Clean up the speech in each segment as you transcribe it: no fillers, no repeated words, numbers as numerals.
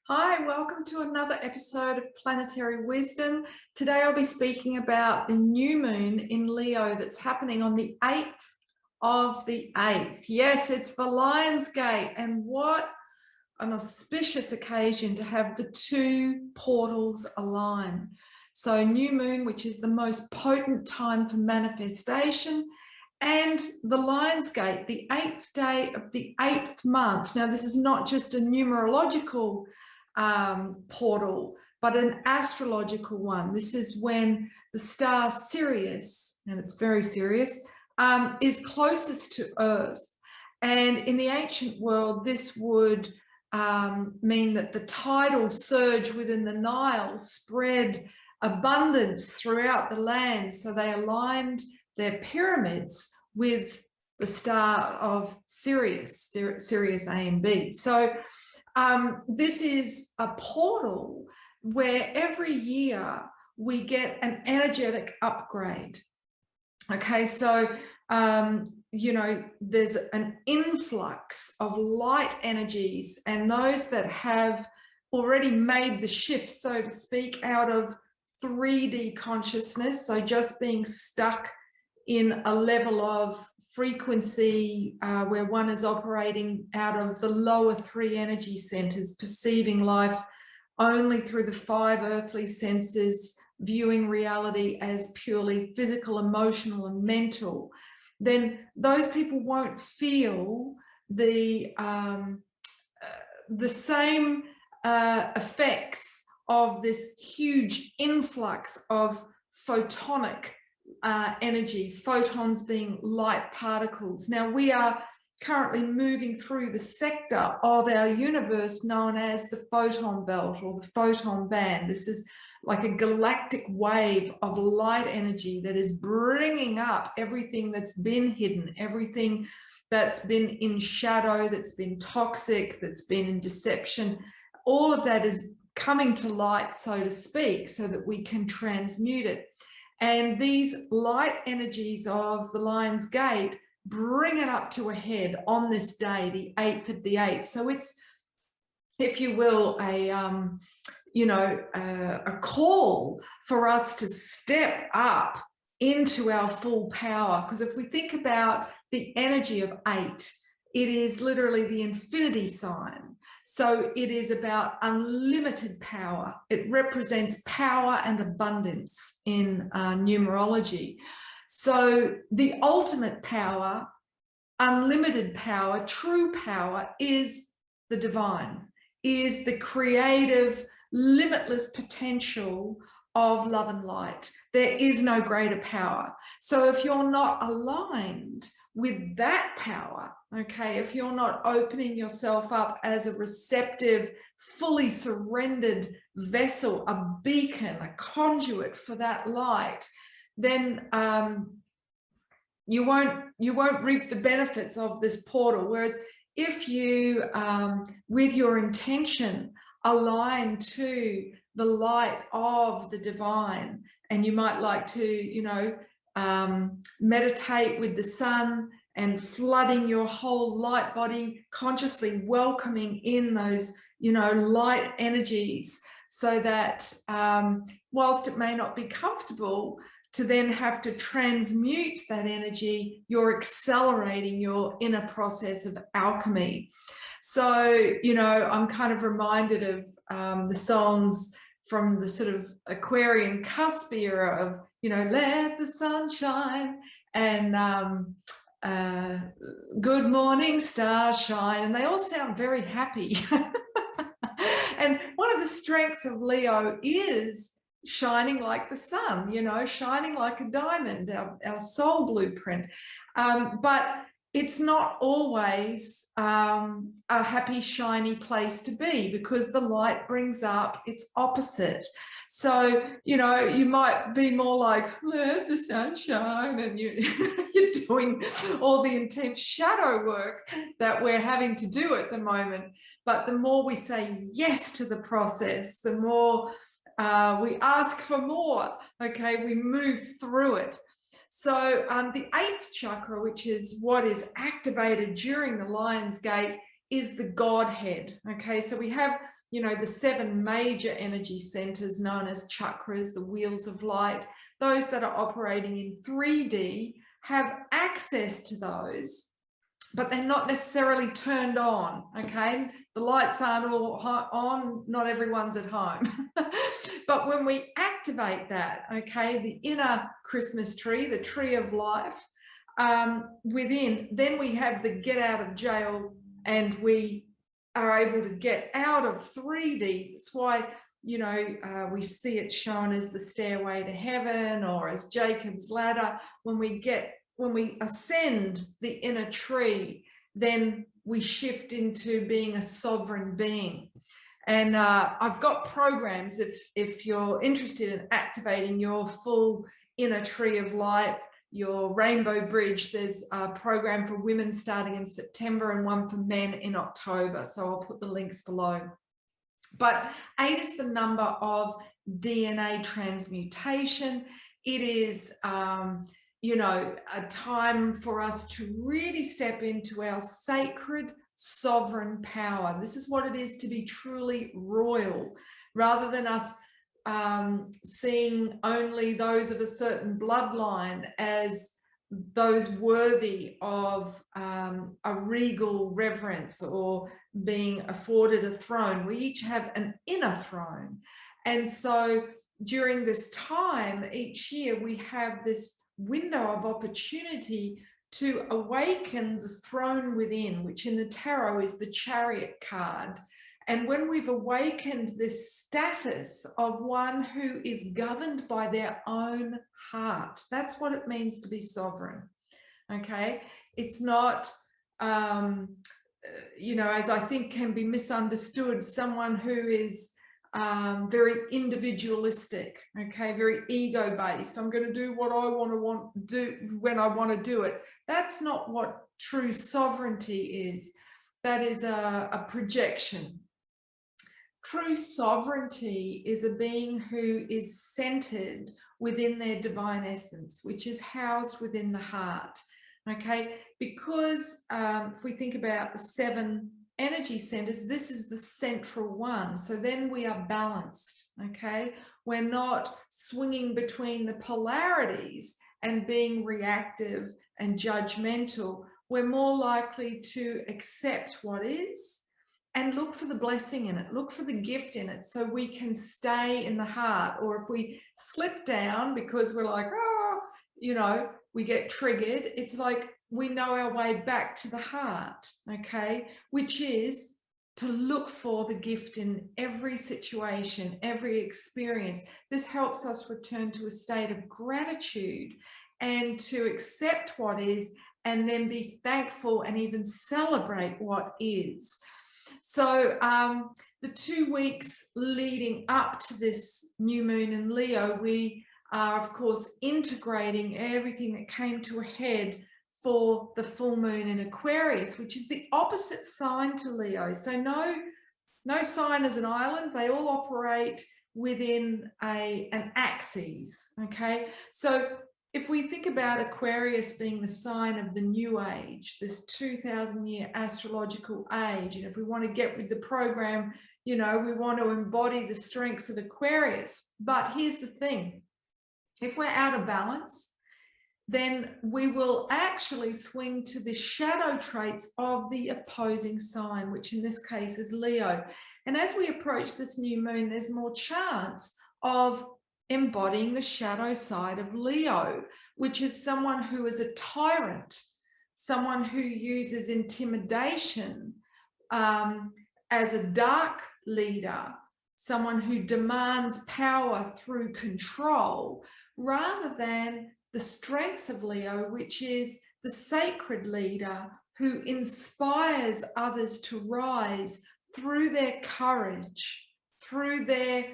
Hi, welcome to another episode of Planetary Wisdom. Today I'll be speaking about the new moon in Leo that's happening on the 8th of the 8th. Yes, it's the Lion's Gate, and what an auspicious occasion to have the two portals align. So new moon, which is the most potent time for manifestation, and the Lion's Gate, the 8th day of the 8th month. Now, this is not just a numerological portal, but an astrological one. This is when the star Sirius, and it's very serious, is closest to Earth. And in the ancient world, this would mean that the tidal surge within the Nile spread abundance throughout the land. So they aligned their pyramids with the star of Sirius, Sirius A and B. So this is a portal where every year we get an energetic upgrade. Okay, so, there's an influx of light energies, and those that have already made the shift, so to speak, out of 3D consciousness, so just being stuck in a level of frequency where one is operating out of the lower 3 energy centers, perceiving life only through the 5 earthly senses, viewing reality as purely physical, emotional, and mental, then those people won't feel the same effects of this huge influx of photonic energy, photons being light particles. Now, we are currently moving through the sector of our universe known as the photon belt or the photon band. This is like a galactic wave of light energy that is bringing up everything that's been hidden, everything that's been in shadow, that's been toxic, that's been in deception. All of that is coming to light, so to speak, so that we can transmute it. And these light energies of the Lion's Gate bring it up to a head on this day, the 8th of the 8th. So it's, if you will, a call for us to step up into our full power. Because if we think about the energy of 8, it is literally the infinity sign. So it is about unlimited power. It represents power and abundance in numerology. So the ultimate power, unlimited power, true power is the divine, is the creative, limitless potential of love and light. There is no greater power. So if you're not aligned with that power, okay, if you're not opening yourself up as a receptive, fully surrendered vessel, a beacon, a conduit for that light, then you won't reap the benefits of this portal. Whereas if you, with your intention, align to the light of the divine, and you might like to, meditate with the sun and flooding your whole light body, consciously welcoming in those, light energies, so that whilst it may not be comfortable to then have to transmute that energy, you're accelerating your inner process of alchemy. So, I'm kind of reminded of the songs from the sort of Aquarian cusp era of, let the sun shine, and good morning star shine, and they all sound very happy. And one of the strengths of Leo is shining like the sun, shining like a diamond, our soul blueprint. But it's not always a happy, shiny place to be, because the light brings up its opposite. So, you might be more like, let the sun shine, and you're doing all the intense shadow work that we're having to do at the moment. But the more we say yes to the process, the more we ask for more, okay, we move through it. So the 8th chakra, which is what is activated during the Lion's Gate, is the Godhead. Okay, so we have, you know, the 7 major energy centers known as chakras, the wheels of light. Those that are operating in 3D have access to those, but they're not necessarily turned on. Okay, the lights aren't all on, not everyone's at home. But when we activate that, okay, the inner Christmas tree, the tree of life, within, then we have the get out of jail, and we are able to get out of 3D. That's why, you know, we see it shown as the stairway to heaven or as Jacob's ladder. When we ascend the inner tree, then we shift into being a sovereign being. And I've got programs if you're interested in activating your full inner tree of light, your rainbow bridge. There's a program for women starting in September and one for men in October. So I'll put the links below. But 8 is the number of DNA transmutation. It is, you know, a time for us to really step into our sacred sovereign power. This is what it is to be truly royal, rather than us seeing only those of a certain bloodline as those worthy of a regal reverence or being afforded a throne. We each have an inner throne. And so during this time each year, we have this window of opportunity to awaken the throne within, which in the tarot is the Chariot card. And when we've awakened this status of one who is governed by their own heart, that's what it means to be sovereign. Okay, it's not, you know, as I think can be misunderstood, someone who is very individualistic, okay, very ego-based. I'm going to do what I want to do when I want to do it. That's not what true sovereignty is. That is a projection. True sovereignty is a being who is centered within their divine essence, which is housed within the heart. Okay, because if we think about the 7 energy centers, this is the central one. So then we are balanced. Okay, we're not swinging between the polarities and being reactive and judgmental. We're more likely to accept what is and look for the blessing in it, look for the gift in it, so we can stay in the heart. Or if we slip down because we're like, oh, you know, we get triggered, it's like we know our way back to the heart, okay, which is to look for the gift in every situation, every experience. This helps us return to a state of gratitude and to accept what is, and then be thankful and even celebrate what is. So the 2 weeks leading up to this new moon in Leo, we are, of course, integrating everything that came to a head for the full moon in Aquarius, which is the opposite sign to Leo. So no sign is an island. They all operate within an axis, okay? So if we think about Aquarius being the sign of the new age, this 2,000-year astrological age, and if we want to get with the program, you know, we want to embody the strengths of Aquarius. But here's the thing. If we're out of balance, then we will actually swing to the shadow traits of the opposing sign, which in this case is Leo. And as we approach this new moon, there's more chance of embodying the shadow side of Leo, which is someone who is a tyrant, someone who uses intimidation as a dark leader, someone who demands power through control, rather than the strengths of Leo, which is the sacred leader who inspires others to rise through their courage, through their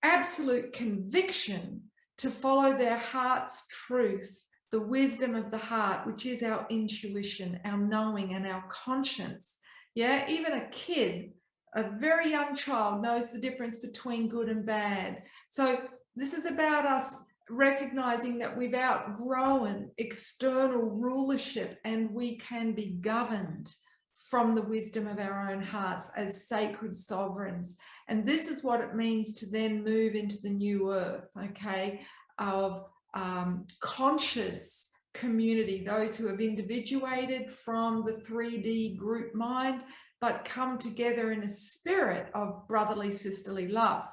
absolute conviction to follow their heart's truth, the wisdom of the heart, which is our intuition, our knowing, and our conscience. Yeah, even a kid, a very young child, knows the difference between good and bad. So this is about us recognizing that we've outgrown external rulership and we can be governed from the wisdom of our own hearts as sacred sovereigns. And this is what it means to then move into the new earth, okay, of conscious community, those who have individuated from the 3D group mind, but come together in a spirit of brotherly, sisterly love.